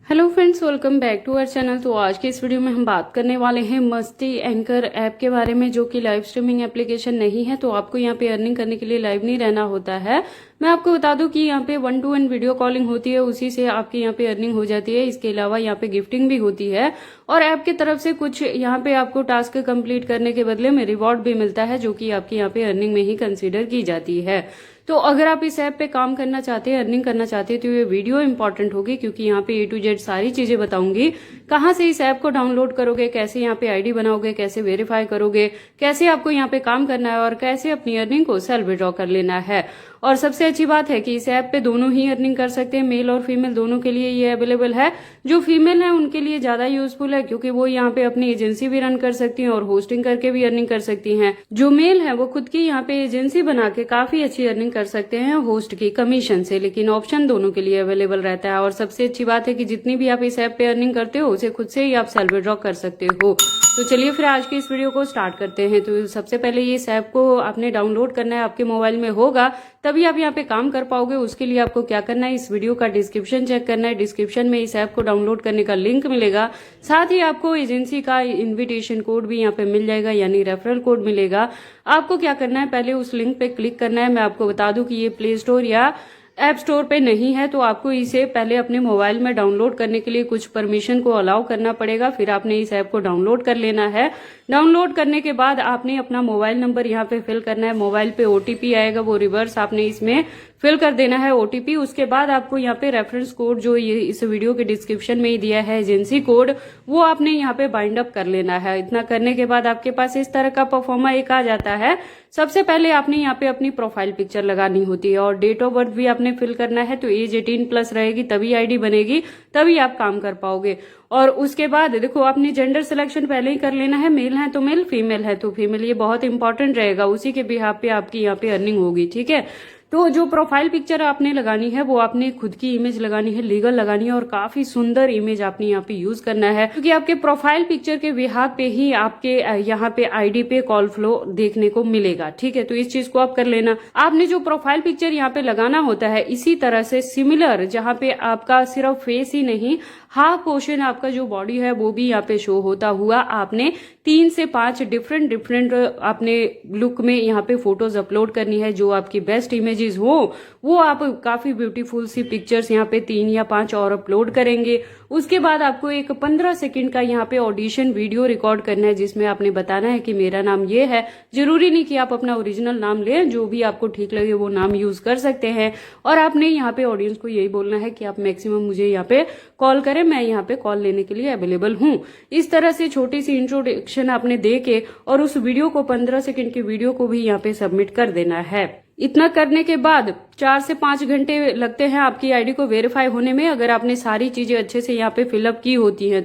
Hello friends, welcome back to our channel. तो आज के इस वीडियो में हम बात करने वाले हैं मस्ती एंकर ऐप के बारे में, जो कि लाइव स्ट्रीमिंग एप्लीकेशन नहीं है। तो आपको यहाँ पे अर्निंग करने के लिए लाइव नहीं रहना होता है। मैं आपको बता दूं कि यहाँ पे 1-to-1 वीडियो कॉलिंग होती है, उसी से आपकी यहाँ पे अर्निंग हो जाती है। इसके अलावा यहाँ पे गिफ्टिंग भी होती है और ऐप की तरफ से कुछ यहाँ पे आपको टास्क कंप्लीट करने के बदले में रिवॉर्ड भी मिलता है, जो कि आपकी यहाँ पे अर्निंग में ही कंसिडर की जाती है। तो अगर आप इस ऐप पे काम करना चाहते हैं, अर्निंग करना चाहते हैं, तो ये वीडियो इंपॉर्टेंट होगी, क्योंकि यहाँ पे A to Z सारी चीजें बताऊंगी। कहाँ से इस ऐप को डाउनलोड करोगे, कैसे यहाँ पे आईडी बनाओगे, कैसे वेरीफाई करोगे, कैसे आपको यहाँ पे काम करना है और कैसे अपनी अर्निंग को सेल्फ विड्रॉ कर लेना है। और सबसे अच्छी बात है कि इस ऐप पे दोनों ही अर्निंग कर सकते हैं, मेल और फीमेल दोनों के लिए ये अवेलेबल है। जो फीमेल है उनके लिए ज्यादा यूजफुल है, क्योंकि वो यहाँ पे अपनी एजेंसी भी रन कर सकती हैं और होस्टिंग करके भी अर्निंग कर सकती हैं। जो मेल है वो खुद की यहाँ पे एजेंसी बना के काफी अच्छी अर्निंग कर सकते हैं होस्ट की कमीशन से, लेकिन ऑप्शन दोनों के लिए अवेलेबल रहता है। और सबसे अच्छी बात है कि जितनी भी आप इस ऐप पे अर्निंग करते हो उसे खुद से ही आप सेल्फ विड्रॉ कर सकते हो। तो चलिए फिर आज की इस वीडियो को स्टार्ट करते हैं। तो सबसे पहले ये इस ऐप को आपने डाउनलोड करना है, आपके मोबाइल में होगा तभी आप यहाँ पे काम कर पाओगे। उसके लिए आपको क्या करना है, इस वीडियो का डिस्क्रिप्शन चेक करना है। डिस्क्रिप्शन में इस ऐप को डाउनलोड करने का लिंक मिलेगा, साथ ही आपको एजेंसी का इन्विटेशन कोड भी यहाँ पे मिल जाएगा, यानी रेफरल कोड मिलेगा। आपको क्या करना है, पहले उस लिंक पे क्लिक करना है। मैं आपको बता दूं कि ये प्ले स्टोर या ऐप स्टोर पे नहीं है, तो आपको इसे पहले अपने मोबाइल में डाउनलोड करने के लिए कुछ परमिशन को अलाउ करना पड़ेगा। फिर आपने इस ऐप को डाउनलोड कर लेना है। डाउनलोड करने के बाद आपने अपना मोबाइल नंबर यहाँ पे फिल करना है। मोबाइल पे ओटीपी आएगा, वो रिवर्स आपने इसमें फिल कर देना है ओटीपी। उसके बाद आपको यहाँ पे रेफरेंस कोड जो ये इस वीडियो के डिस्क्रिप्शन में ही दिया है, एजेंसी कोड, वो आपने यहाँ पे बाइंड अप कर लेना है। इतना करने के बाद आपके पास इस तरह का परफॉर्मा एक आ जाता है। सबसे पहले आपने यहाँ पे अपनी प्रोफाइल पिक्चर लगानी होती है और डेट ऑफ बर्थ भी आपने फिल करना है। तो एज 18+ रहेगी तभी आईडी बनेगी, तभी आप काम कर पाओगे। और उसके बाद देखो, आपने जेंडर सिलेक्शन पहले ही कर लेना है। मेल है तो मेल, फीमेल है तो फीमेल, ये बहुत इंपॉर्टेंट रहेगा। उसी के बिहाफ पे आपकी यहाँ पे अर्निंग होगी, ठीक है। तो जो प्रोफाइल पिक्चर आपने लगानी है वो आपने खुद की इमेज लगानी है, लीगल लगानी है और काफी सुंदर इमेज आपने यहाँ पे यूज करना है, क्योंकि आपके प्रोफाइल पिक्चर के बिहाफ पे ही आपके यहाँ पे आईडी पे कॉल फ्लो देखने को मिलेगा, ठीक है। तो इस चीज को आप कर लेना। आपने जो प्रोफाइल पिक्चर यहाँ पे लगाना होता है, इसी तरह से सिमिलर, जहाँ पे आपका सिर्फ फेस ही नहीं, हाफ पोर्शन आपका जो बॉडी है वो भी यहाँ पे शो होता हुआ आपने 3 से 5 डिफरेंट आपने लुक में यहाँ पे फोटोज अपलोड करनी है। जो आपकी बेस्ट इमेजेस हो वो आप काफी ब्यूटीफुल सी पिक्चर्स यहाँ पे 3 या 5 और अपलोड करेंगे। उसके बाद आपको एक 15 सेकंड का यहाँ पे ऑडिशन वीडियो रिकॉर्ड करना है, जिसमें आपने बताना है कि मेरा नाम ये है। जरूरी नहीं कि आप अपना ओरिजिनल नाम लें, जो भी आपको ठीक लगे वो नाम यूज कर सकते हैं। और आपने यहाँ पे ऑडियंस को यही बोलना है कि आप मैक्सिमम मुझे यहाँ पे कॉल करें, मैं यहाँ पे कॉल लेने के लिए अवेलेबल हूँ। इस तरह से छोटी सी इंट्रोडक्शन आपने दे के और उस वीडियो को 15 सेकंड की वीडियो को भी यहाँ पे सबमिट कर देना है। इतना करने के बाद 4 से 5 घंटे लगते हैं आपकी आईडी को वेरीफाई होने में, अगर आपने सारी चीजें अच्छे से यहाँ पे फिलअप की होती हैं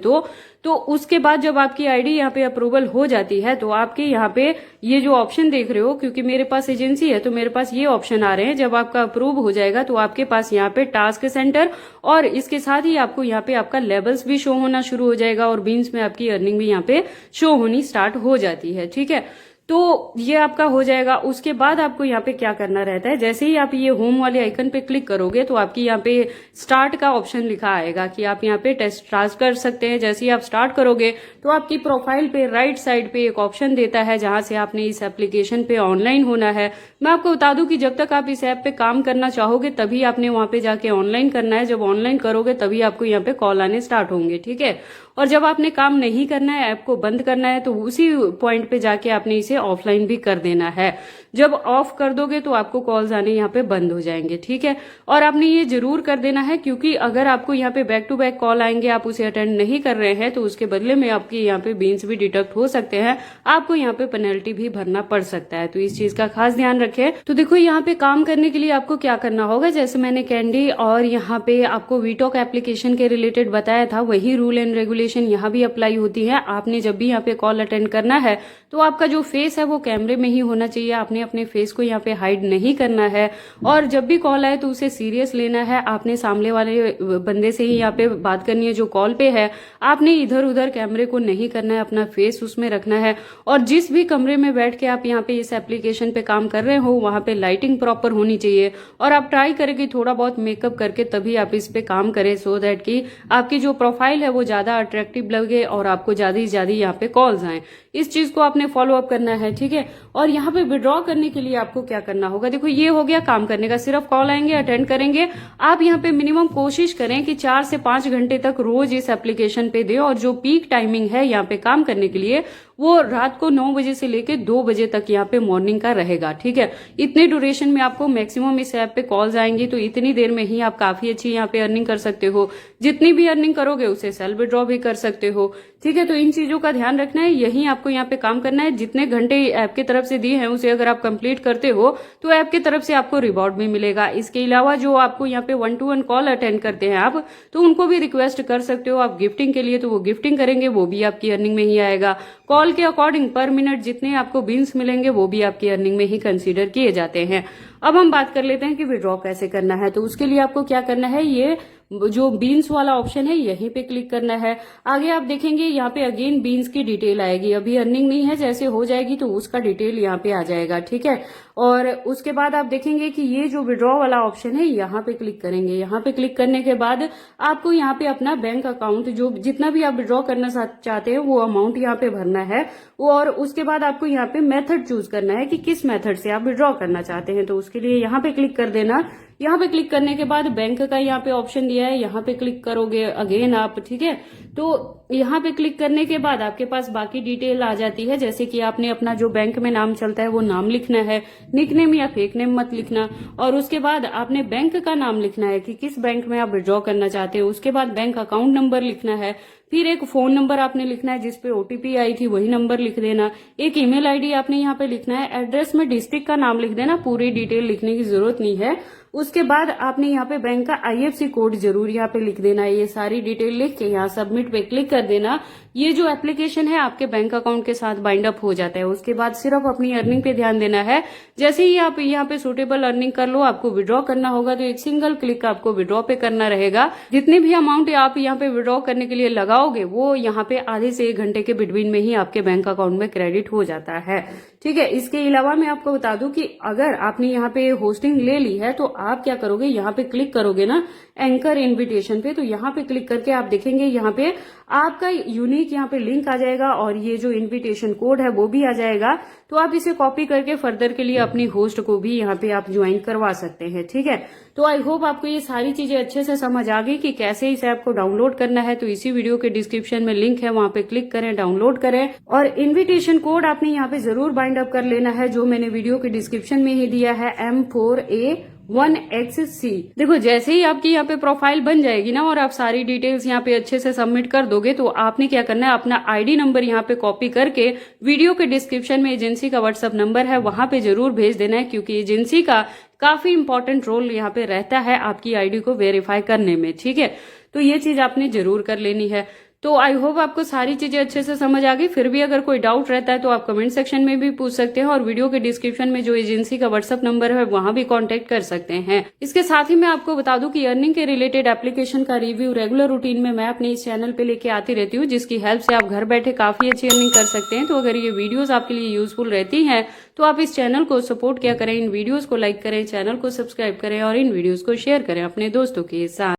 तो उसके बाद जब आपकी आईडी यहाँ पे अप्रूवल हो जाती है, तो आपके यहाँ पे ये जो ऑप्शन देख रहे हो, क्योंकि मेरे पास एजेंसी है तो मेरे पास ये ऑप्शन आ रहे हैं। जब आपका अप्रूव हो जाएगा तो आपके पास यहाँ पे टास्क सेंटर और इसके साथ ही आपको यहाँ पे आपका लेवल्स भी शो होना शुरू हो जाएगा और बीन्स में आपकी अर्निंग भी यहाँ पे शो होनी स्टार्ट हो जाती है, ठीक है। तो ये आपका हो जाएगा। उसके बाद आपको यहाँ पे क्या करना रहता है, जैसे ही आप ये होम वाले आइकन पे क्लिक करोगे तो आपकी यहाँ पे स्टार्ट का ऑप्शन लिखा आएगा कि आप यहाँ पे टेस्ट स्टार्ट कर सकते हैं। जैसे ही आप स्टार्ट करोगे तो आपकी प्रोफाइल पे राइट साइड पे एक ऑप्शन देता है, जहां से आपने इस एप्लीकेशन पे ऑनलाइन होना है। मैं आपको बता दूं कि जब तक आप इस ऐप पे काम करना चाहोगे तभी आपने वहां पे जाके ऑनलाइन करना है। जब ऑनलाइन करोगे तभी आपको यहाँ पे कॉल आने स्टार्ट होंगे, ठीक है। और जब आपने काम नहीं करना है, ऐप को बंद करना है, तो उसी पॉइंट पे जाके आपने इसे ऑफलाइन भी कर देना है। जब ऑफ कर दोगे तो आपको कॉल्स आने यहाँ पे बंद हो जाएंगे, ठीक है। और आपने ये जरूर कर देना है, क्योंकि अगर आपको यहाँ पे बैक टू बैक कॉल आएंगे, आप उसे अटेंड नहीं कर रहे हैं, तो उसके बदले में आपके यहाँ पे बीन्स भी डिडक्ट हो सकते हैं, आपको यहाँ पे पेनल्टी भी भरना पड़ सकता है। तो इस चीज का खास ध्यान रखें। तो देखो, यहाँ पे काम करने के लिए आपको क्या करना होगा, जैसे मैंने कैंडी और यहाँ पे आपको वीटॉक एप्लीकेशन के रिलेटेड बताया था, वही रूल एंड रेगुलेशन यहाँ भी अप्लाई होती है। आपने जब भी यहाँ पे कॉल अटेंड करना है तो आपका जो फेस फेस है वो कैमरे में ही होना चाहिए। आपने अपने फेस को यहाँ पे हाइड नहीं करना है और जब भी कॉल आए तो उसे सीरियस लेना है। आपने सामने वाले बंदे से ही यहाँ पे बात करनी है जो कॉल पे है। आपने इधर उधर कैमरे को नहीं करना है, अपना फेस उसमें रखना है। और जिस भी कमरे में बैठ के आप यहाँ पे इस एप्लीकेशन पे काम कर रहे हो वहां पे लाइटिंग प्रॉपर होनी चाहिए और आप ट्राई करें कि थोड़ा बहुत मेकअप करके तभी आप इस पे काम करें, सो दैट कि आपकी जो प्रोफाइल है वो ज्यादा अट्रैक्टिव लगे और आपको ज्यादा से ज्यादा यहाँ पे कॉल्स आए। इस चीज को आपने फॉलो अप करना है, ठीक है। और यहाँ पे विड्रॉ करने के लिए आपको क्या करना होगा, देखो ये हो गया काम करने का, सिर्फ कॉल आएंगे अटेंड करेंगे। आप यहाँ पे मिनिमम कोशिश करें कि 4 से 5 घंटे तक रोज इस एप्लीकेशन पे दे और जो पीक टाइमिंग है यहाँ पे काम करने के लिए वो रात को 9 बजे से लेके 2 बजे तक यहाँ पे मॉर्निंग का रहेगा, ठीक है। इतने ड्यूरेशन में आपको मैक्सिमम इस ऐप पे कॉल्स आएंगी, तो इतनी देर में ही आप काफी अच्छी यहाँ पे अर्निंग कर सकते हो। जितनी भी अर्निंग करोगे उसे सेल्फ विड्रॉ भी कर सकते हो, ठीक है। तो इन चीजों का ध्यान रखना है, यही आपको यहाँ पे काम करना है। जितने घंटे ऐप की तरफ से दिए हैं उसे अगर आप कंप्लीट करते हो तो ऐप की तरफ से आपको रिवॉर्ड भी मिलेगा। इसके अलावा जो आपको यहाँ पे 1-to-1 कॉल अटेंड करते हैं आप, तो उनको भी रिक्वेस्ट कर सकते हो आप गिफ्टिंग के लिए, तो वो गिफ्टिंग करेंगे, वो भी आपकी अर्निंग में ही आएगा। कॉल के अकॉर्डिंग पर मिनट जितने आपको बीन्स मिलेंगे वो भी आपकी अर्निंग में ही कंसीडर किए जाते हैं। अब हम बात कर लेते हैं कि विड्रॉ कैसे करना है। तो उसके लिए आपको क्या करना है, ये जो बीन्स वाला ऑप्शन है यहीं पे क्लिक करना है। आगे आप देखेंगे यहाँ पे अगेन बीन्स की डिटेल आएगी, अभी अर्निंग नहीं है, जैसे हो जाएगी तो उसका डिटेल यहाँ पे आ जाएगा, ठीक है। और उसके बाद आप देखेंगे कि ये जो विड्रॉ वाला ऑप्शन है यहाँ पे क्लिक करेंगे। यहाँ पे क्लिक करने के बाद आपको यहाँ पे अपना बैंक अकाउंट जो जितना भी आप विड्रॉ करना चाहते हैं वो अमाउंट यहाँ पे भरना है और उसके बाद आपको यहाँ पे मेथड चूज करना है कि किस मेथड से आप विड्रॉ करना चाहते हैं। तो उसके लिए यहाँ पे क्लिक कर देना। यहाँ पे क्लिक करने के बाद बैंक का यहाँ पे ऑप्शन दिया है, यहाँ पे क्लिक करोगे अगेन आप, ठीक है। तो यहाँ पे क्लिक करने के बाद आपके पास बाकी डिटेल आ जाती है, जैसे कि आपने अपना जो बैंक में नाम चलता है वो नाम लिखना है, निकनेम या फेक नेम मत लिखना। और उसके बाद आपने बैंक का नाम लिखना है कि किस बैंक में आप विड्रॉ करना चाहते हो। उसके बाद बैंक अकाउंट नंबर लिखना है, फिर एक फोन नंबर आपने लिखना है जिसपे ओटीपी आई थी, वही नंबर लिख देना। एक ईमेल आईडी आपने यहाँ पे लिखना है। एड्रेस में डिस्ट्रिक्ट का नाम लिख देना, पूरी डिटेल लिखने की जरूरत नहीं है। उसके बाद आपने यहाँ पे बैंक का आईएफएससी कोड जरूर यहाँ पे लिख देना है। ये सारी डिटेल लिख के यहाँ सबमिट पे क्लिक कर देना। ये जो एप्लीकेशन है आपके बैंक अकाउंट के साथ बाइंड अप हो जाता है। उसके बाद सिर्फ अपनी अर्निंग पे ध्यान देना है। जैसे ही आप यहाँ पे सुटेबल अर्निंग कर लो, आपको विड्रॉ करना होगा तो एक सिंगल क्लिक आपको विड्रॉ पे करना रहेगा। जितने भी अमाउंट आप यहाँ पे विड्रॉ करने के लिए लगाओगे वो यहाँ पे आधे से 1 घंटे के बिटवीन में ही आपके बैंक अकाउंट में क्रेडिट हो जाता है, ठीक है। इसके अलावा मैं आपको बता दूं कि अगर आपने यहाँ पे होस्टिंग ले ली है तो आप क्या करोगे, यहाँ पे क्लिक करोगे ना एंकर इनविटेशन पे, तो यहाँ पे क्लिक करके आप देखेंगे यहाँ पे आपका यूनिक यहाँ पे लिंक आ जाएगा और ये जो इनविटेशन कोड है वो भी आ जाएगा। तो आप इसे कॉपी करके फर्दर के लिए अपनी होस्ट को भी यहाँ पे आप ज्वाइन करवा सकते हैं, ठीक है। तो आई होप आपको ये सारी चीजें अच्छे से समझ आ गई कि कैसे इस ऐप को डाउनलोड करना है। तो इसी वीडियो के डिस्क्रिप्शन में लिंक है, वहां पे क्लिक करें, डाउनलोड करें और इन्विटेशन कोड आपने यहाँ पे जरूर बाइंड अप कर लेना है, जो मैंने वीडियो के डिस्क्रिप्शन में ही दिया है, M4A1XC। देखो जैसे ही आपकी यहाँ पे प्रोफाइल बन जाएगी ना और आप सारी डिटेल्स यहाँ पे अच्छे से सबमिट कर दोगे तो आपने क्या करना है, अपना आईडी नंबर यहाँ पे कॉपी करके वीडियो के डिस्क्रिप्शन में एजेंसी का व्हाट्सएप नंबर है वहां पे जरूर भेज देना है, क्योंकि एजेंसी का काफी इंपॉर्टेंट रोल यहाँ पे रहता है आपकी आईडी को वेरीफाई करने में, ठीक है। तो ये चीज आपने जरूर कर लेनी है। तो आई होप आपको सारी चीजें अच्छे से समझ आ गई। फिर भी अगर कोई डाउट रहता है तो आप कमेंट सेक्शन में भी पूछ सकते हैं और वीडियो के डिस्क्रिप्शन में जो एजेंसी का व्हाट्सएप नंबर है वहां भी कांटेक्ट कर सकते हैं। इसके साथ ही मैं आपको बता दूं कि अर्निंग के रिलेटेड एप्लीकेशन का रिव्यू रेगुलर रूटीन में मैं अपने इस चैनल पे लेके आती रहती हूँ, जिसकी हेल्प से आप घर बैठे काफी अच्छी अर्निंग कर सकते हैं। तो अगर ये वीडियोज आपके लिए यूजफुल रहती है तो आप इस चैनल को सपोर्ट किया करें, इन वीडियोज को लाइक करें, चैनल को सब्सक्राइब करें और इन वीडियोज को शेयर करें अपने दोस्तों के साथ।